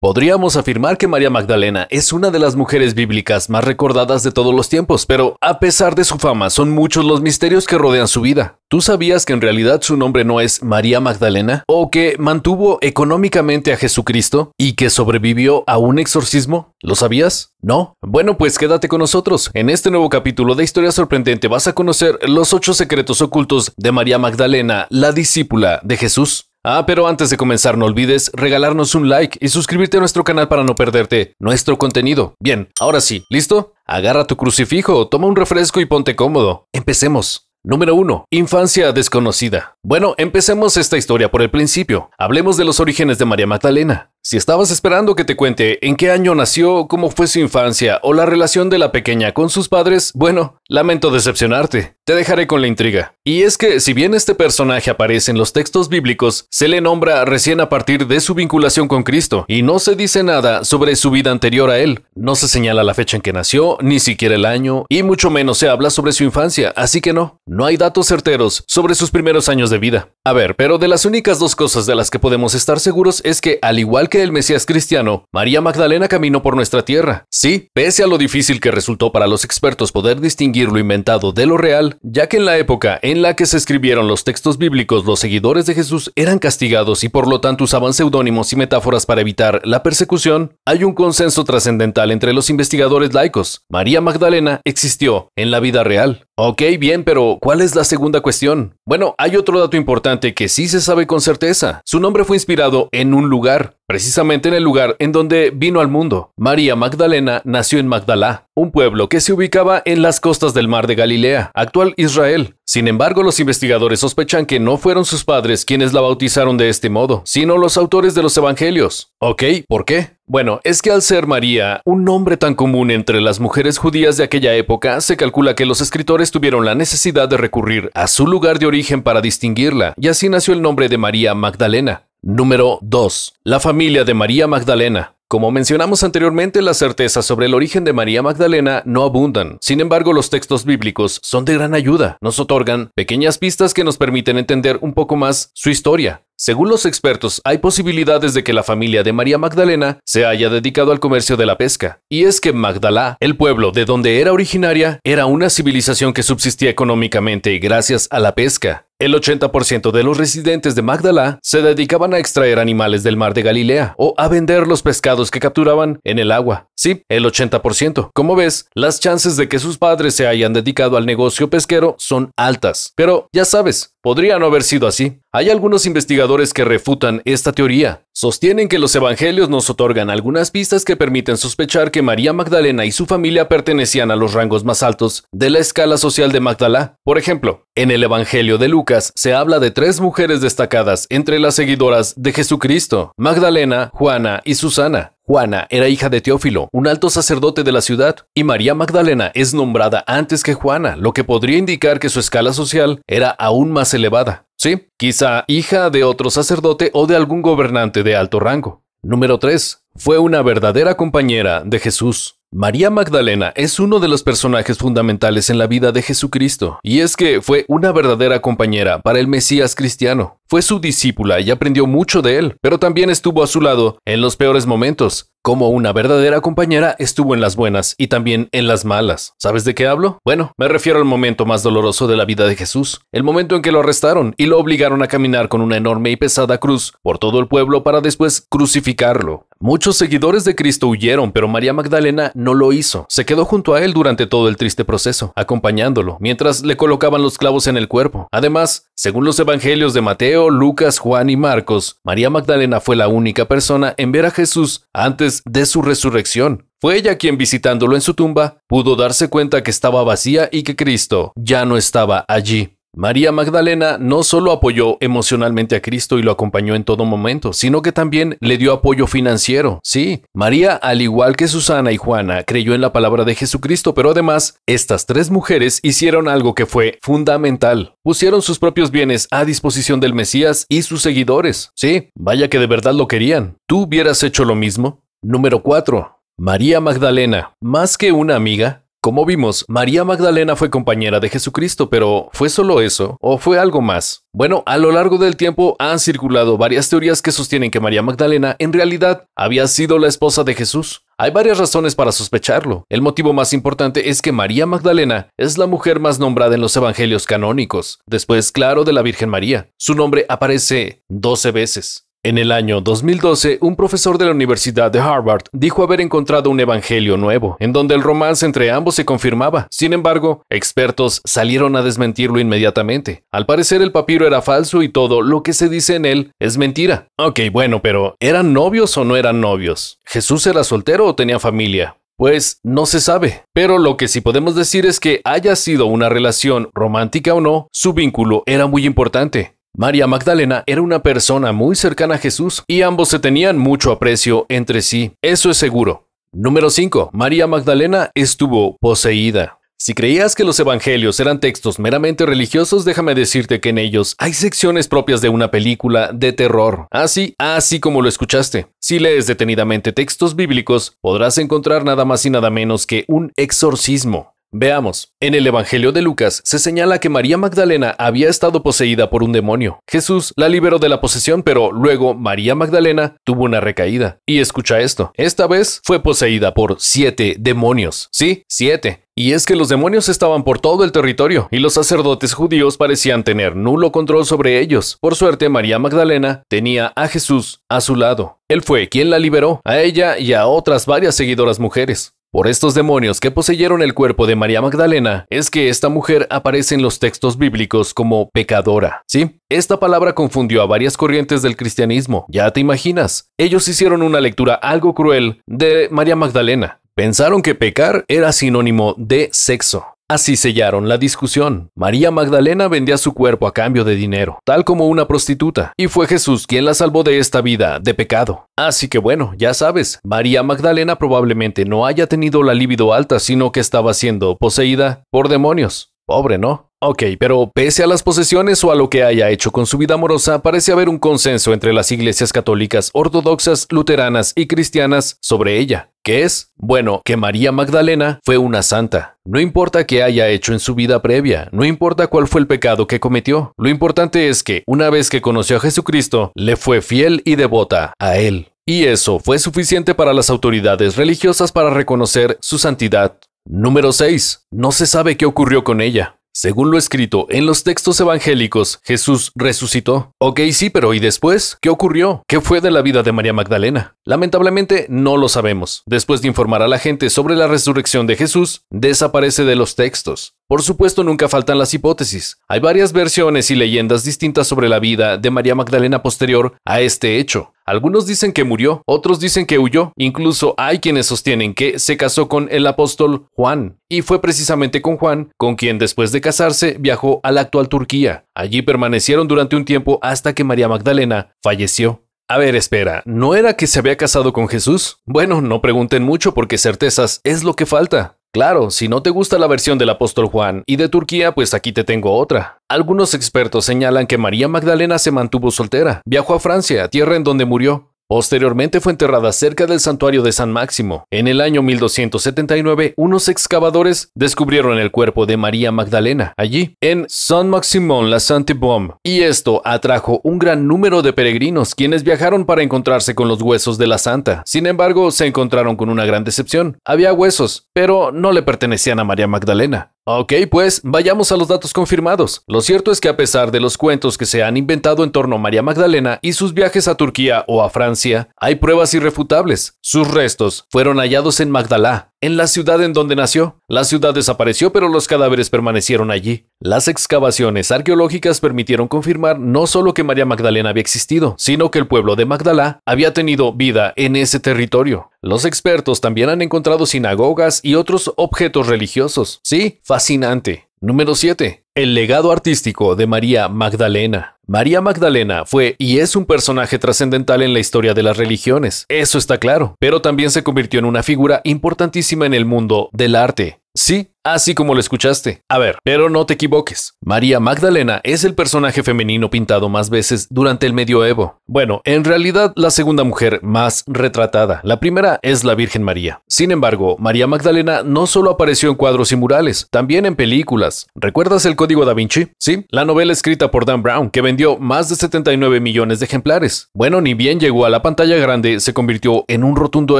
Podríamos afirmar que María Magdalena es una de las mujeres bíblicas más recordadas de todos los tiempos, pero a pesar de su fama, son muchos los misterios que rodean su vida. ¿Tú sabías que en realidad su nombre no es María Magdalena? ¿O que mantuvo económicamente a Jesucristo y que sobrevivió a un exorcismo? ¿Lo sabías? ¿No? Bueno, pues quédate con nosotros. En este nuevo capítulo de Historia Sorprendente vas a conocer los 8 secretos ocultos de María Magdalena, la discípula de Jesús. Pero antes de comenzar no olvides regalarnos un like y suscribirte a nuestro canal para no perderte nuestro contenido. Bien, ahora sí, ¿listo? Agarra tu crucifijo, toma un refresco y ponte cómodo. Empecemos. Número 1. Infancia desconocida. Bueno, empecemos esta historia por el principio. Hablemos de los orígenes de María Magdalena. Si estabas esperando que te cuente en qué año nació, cómo fue su infancia o la relación de la pequeña con sus padres, bueno, lamento decepcionarte. Te dejaré con la intriga. Y es que, si bien este personaje aparece en los textos bíblicos, se le nombra recién a partir de su vinculación con Cristo, y no se dice nada sobre su vida anterior a él. No se señala la fecha en que nació, ni siquiera el año, y mucho menos se habla sobre su infancia, así que no hay datos certeros sobre sus primeros años de vida. A ver, pero de las únicas dos cosas de las que podemos estar seguros es que, al igual que el Mesías cristiano, María Magdalena caminó por nuestra tierra. Sí, pese a lo difícil que resultó para los expertos poder distinguir lo inventado de lo real, ya que en la época en la que se escribieron los textos bíblicos, los seguidores de Jesús eran castigados y por lo tanto usaban seudónimos y metáforas para evitar la persecución, hay un consenso trascendental entre los investigadores laicos. María Magdalena existió en la vida real. Ok, bien, pero ¿cuál es la segunda cuestión? Bueno, hay otro dato importante que sí se sabe con certeza. Su nombre fue inspirado en un lugar, precisamente en el lugar en donde vino al mundo. María Magdalena nació en Magdalá, un pueblo que se ubicaba en las costas del mar de Galilea, actual Israel. Sin embargo, los investigadores sospechan que no fueron sus padres quienes la bautizaron de este modo, sino los autores de los evangelios. Ok, ¿por qué? Bueno, es que al ser María un nombre tan común entre las mujeres judías de aquella época, se calcula que los escritores tuvieron la necesidad de recurrir a su lugar de origen para distinguirla, y así nació el nombre de María Magdalena. Número 2. La familia de María Magdalena. Como mencionamos anteriormente, las certezas sobre el origen de María Magdalena no abundan. Sin embargo, los textos bíblicos son de gran ayuda. Nos otorgan pequeñas pistas que nos permiten entender un poco más su historia. Según los expertos, hay posibilidades de que la familia de María Magdalena se haya dedicado al comercio de la pesca. Y es que Magdalá, el pueblo de donde era originaria, era una civilización que subsistía económicamente gracias a la pesca. El 80% de los residentes de Magdalá se dedicaban a extraer animales del mar de Galilea o a vender los pescados que capturaban en el agua. Sí, el 80%. Como ves, las chances de que sus padres se hayan dedicado al negocio pesquero son altas. Pero, ya sabes, podría no haber sido así. Hay algunos investigadores que refutan esta teoría. Sostienen que los evangelios nos otorgan algunas pistas que permiten sospechar que María Magdalena y su familia pertenecían a los rangos más altos de la escala social de Magdalá. Por ejemplo, en el Evangelio de Lucas se habla de 3 mujeres destacadas entre las seguidoras de Jesucristo: Magdalena, Juana y Susana. Juana era hija de Teófilo, un alto sacerdote de la ciudad, y María Magdalena es nombrada antes que Juana, lo que podría indicar que su escala social era aún más elevada. Sí, quizá hija de otro sacerdote o de algún gobernante de alto rango. Número 3. Fue una verdadera compañera de Jesús. María Magdalena es uno de los personajes fundamentales en la vida de Jesucristo, y es que fue una verdadera compañera para el Mesías cristiano. Fue su discípula y aprendió mucho de él, pero también estuvo a su lado en los peores momentos. Como una verdadera compañera, estuvo en las buenas y también en las malas. ¿Sabes de qué hablo? Bueno, me refiero al momento más doloroso de la vida de Jesús, el momento en que lo arrestaron y lo obligaron a caminar con una enorme y pesada cruz por todo el pueblo para después crucificarlo. Muchos seguidores de Cristo huyeron, pero María Magdalena no lo hizo. Se quedó junto a él durante todo el triste proceso, acompañándolo, mientras le colocaban los clavos en el cuerpo. Además, según los evangelios de Mateo, Lucas, Juan y Marcos, María Magdalena fue la única persona en ver a Jesús antes de su resurrección. Fue ella quien, visitándolo en su tumba, pudo darse cuenta que estaba vacía y que Cristo ya no estaba allí. María Magdalena no solo apoyó emocionalmente a Cristo y lo acompañó en todo momento, sino que también le dio apoyo financiero. Sí, María, al igual que Susana y Juana, creyó en la palabra de Jesucristo, pero además, estas 3 mujeres hicieron algo que fue fundamental. Pusieron sus propios bienes a disposición del Mesías y sus seguidores. Sí, vaya que de verdad lo querían. ¿Tú hubieras hecho lo mismo? Número 4. María Magdalena, más que una amiga, Como vimos, María Magdalena fue compañera de Jesucristo, pero ¿fue solo eso o fue algo más? Bueno, a lo largo del tiempo han circulado varias teorías que sostienen que María Magdalena en realidad había sido la esposa de Jesús. Hay varias razones para sospecharlo. El motivo más importante es que María Magdalena es la mujer más nombrada en los evangelios canónicos, después, claro, de la Virgen María. Su nombre aparece 12 veces. En el año 2012, un profesor de la Universidad de Harvard dijo haber encontrado un evangelio nuevo, en donde el romance entre ambos se confirmaba. Sin embargo, expertos salieron a desmentirlo inmediatamente. Al parecer el papiro era falso y todo lo que se dice en él es mentira. Ok, bueno, pero ¿eran novios o no eran novios? ¿Jesús era soltero o tenía familia? Pues no se sabe, pero lo que sí podemos decir es que haya sido una relación romántica o no, su vínculo era muy importante. María Magdalena era una persona muy cercana a Jesús y ambos se tenían mucho aprecio entre sí, eso es seguro. Número 5. María Magdalena estuvo poseída. Si creías que los evangelios eran textos meramente religiosos, déjame decirte que en ellos hay secciones propias de una película de terror. Así como lo escuchaste. Si lees detenidamente textos bíblicos, podrás encontrar nada más y nada menos que un exorcismo. Veamos, en el Evangelio de Lucas se señala que María Magdalena había estado poseída por un demonio. Jesús la liberó de la posesión, pero luego María Magdalena tuvo una recaída. Y escucha esto, esta vez fue poseída por 7 demonios. Sí, 7. Y es que los demonios estaban por todo el territorio y los sacerdotes judíos parecían tener nulo control sobre ellos. Por suerte, María Magdalena tenía a Jesús a su lado. Él fue quien la liberó, a ella y a otras varias seguidoras mujeres. Por estos demonios que poseyeron el cuerpo de María Magdalena, es que esta mujer aparece en los textos bíblicos como pecadora. Sí, esta palabra confundió a varias corrientes del cristianismo, ya te imaginas. Ellos hicieron una lectura algo cruel de María Magdalena. Pensaron que pecar era sinónimo de sexo. Así sellaron la discusión. María Magdalena vendía su cuerpo a cambio de dinero, tal como una prostituta, y fue Jesús quien la salvó de esta vida de pecado. Así que bueno, ya sabes, María Magdalena probablemente no haya tenido la libido alta, sino que estaba siendo poseída por demonios. Pobre, ¿no? Ok, pero pese a las posesiones o a lo que haya hecho con su vida amorosa, parece haber un consenso entre las iglesias católicas, ortodoxas, luteranas y cristianas sobre ella. ¿Qué es? Bueno, que María Magdalena fue una santa. No importa qué haya hecho en su vida previa, no importa cuál fue el pecado que cometió. Lo importante es que, una vez que conoció a Jesucristo, le fue fiel y devota a él. Y eso fue suficiente para las autoridades religiosas para reconocer su santidad. Número 6. No se sabe qué ocurrió con ella. Según lo escrito en los textos evangélicos, Jesús resucitó. Ok, sí, pero ¿y después? ¿Qué ocurrió? ¿Qué fue de la vida de María Magdalena? Lamentablemente no lo sabemos. Después de informar a la gente sobre la resurrección de Jesús, desaparece de los textos. Por supuesto, nunca faltan las hipótesis. Hay varias versiones y leyendas distintas sobre la vida de María Magdalena posterior a este hecho. Algunos dicen que murió, otros dicen que huyó. Incluso hay quienes sostienen que se casó con el apóstol Juan. Y fue precisamente con Juan con quien después de casarse viajó a la actual Turquía. Allí permanecieron durante un tiempo hasta que María Magdalena falleció. A ver, espera, ¿no era que se había casado con Jesús? Bueno, no pregunten mucho porque certezas es lo que falta. Claro, si no te gusta la versión del apóstol Juan y de Turquía, pues aquí te tengo otra. Algunos expertos señalan que María Magdalena se mantuvo soltera, viajó a Francia, tierra en donde murió. Posteriormente fue enterrada cerca del santuario de San Máximo. En el año 1279, unos excavadores descubrieron el cuerpo de María Magdalena, allí, en Saint-Maximin-la-Sainte-Baume. Y esto atrajo un gran número de peregrinos, quienes viajaron para encontrarse con los huesos de la santa. Sin embargo, se encontraron con una gran decepción. Había huesos, pero no le pertenecían a María Magdalena. Ok, pues vayamos a los datos confirmados. Lo cierto es que a pesar de los cuentos que se han inventado en torno a María Magdalena y sus viajes a Turquía o a Francia, hay pruebas irrefutables. Sus restos fueron hallados en Magdalá, en la ciudad en donde nació. La ciudad desapareció, pero los cadáveres permanecieron allí. Las excavaciones arqueológicas permitieron confirmar no solo que María Magdalena había existido, sino que el pueblo de Magdalá había tenido vida en ese territorio. Los expertos también han encontrado sinagogas y otros objetos religiosos. Sí, fascinante. Número 7. El legado artístico de María Magdalena. María Magdalena fue y es un personaje trascendental en la historia de las religiones, eso está claro, pero también se convirtió en una figura importantísima en el mundo del arte. Sí, así como lo escuchaste. A ver, pero no te equivoques. María Magdalena es el personaje femenino pintado más veces durante el medioevo. Bueno, en realidad la segunda mujer más retratada. La primera es la Virgen María. Sin embargo, María Magdalena no solo apareció en cuadros y murales, también en películas. ¿Recuerdas El Código Da Vinci? Sí, la novela escrita por Dan Brown, que vendió más de 79 millones de ejemplares. Bueno, ni bien llegó a la pantalla grande, se convirtió en un rotundo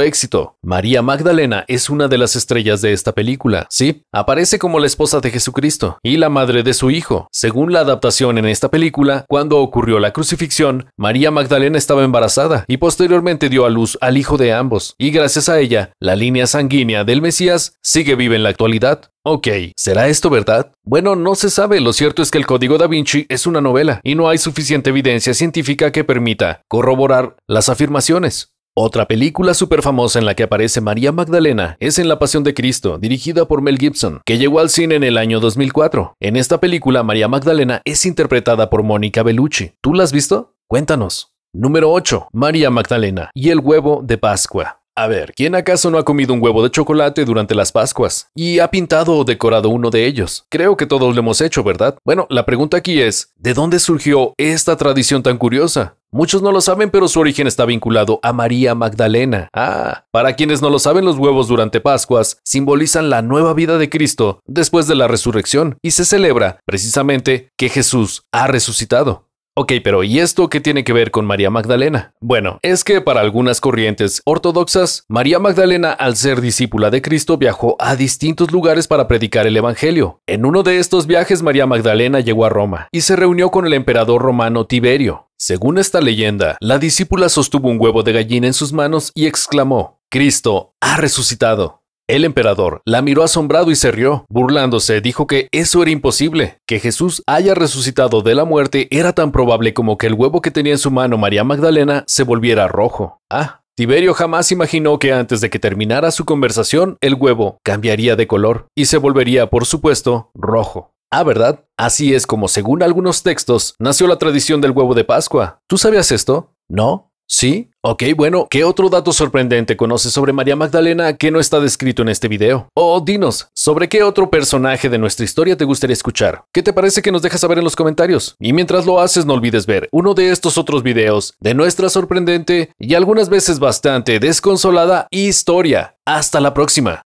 éxito. María Magdalena es una de las estrellas de esta película. Sí, aparece como la esposa de Jesucristo y la madre de su hijo. Según la adaptación en esta película, cuando ocurrió la crucifixión, María Magdalena estaba embarazada y posteriormente dio a luz al hijo de ambos, y gracias a ella, la línea sanguínea del Mesías sigue viva en la actualidad. Ok, ¿será esto verdad? Bueno, no se sabe, lo cierto es que el Código Da Vinci es una novela y no hay suficiente evidencia científica que permita corroborar las afirmaciones. Otra película súper famosa en la que aparece María Magdalena es en La Pasión de Cristo, dirigida por Mel Gibson, que llegó al cine en el año 2004. En esta película, María Magdalena es interpretada por Mónica Bellucci. ¿Tú la has visto? Cuéntanos. Número 8. María Magdalena y el huevo de Pascua. A ver, ¿quién acaso no ha comido un huevo de chocolate durante las Pascuas? Y ha pintado o decorado uno de ellos. Creo que todos lo hemos hecho, ¿verdad? Bueno, la pregunta aquí es, ¿de dónde surgió esta tradición tan curiosa? Muchos no lo saben, pero su origen está vinculado a María Magdalena. Para quienes no lo saben, los huevos durante Pascuas simbolizan la nueva vida de Cristo después de la resurrección y se celebra, precisamente, que Jesús ha resucitado. Ok, pero ¿y esto qué tiene que ver con María Magdalena? Bueno, es que para algunas corrientes ortodoxas, María Magdalena, al ser discípula de Cristo, viajó a distintos lugares para predicar el Evangelio. En uno de estos viajes, María Magdalena llegó a Roma y se reunió con el emperador romano Tiberio. Según esta leyenda, la discípula sostuvo un huevo de gallina en sus manos y exclamó: «Cristo ha resucitado». El emperador la miró asombrado y se rió. Burlándose, dijo que eso era imposible. Que Jesús haya resucitado de la muerte era tan probable como que el huevo que tenía en su mano María Magdalena se volviera rojo. Tiberio jamás imaginó que antes de que terminara su conversación, el huevo cambiaría de color y se volvería, por supuesto, rojo. ¿Verdad? Así es como, según algunos textos, nació la tradición del huevo de Pascua. ¿Tú sabías esto? ¿No? ¿Sí? Ok, bueno, ¿qué otro dato sorprendente conoces sobre María Magdalena que no está descrito en este video? O dinos, ¿sobre qué otro personaje de nuestra historia te gustaría escuchar? ¿Qué te parece que nos dejas saber en los comentarios? Y mientras lo haces, no olvides ver uno de estos otros videos de nuestra sorprendente y algunas veces bastante desconsolada historia. ¡Hasta la próxima!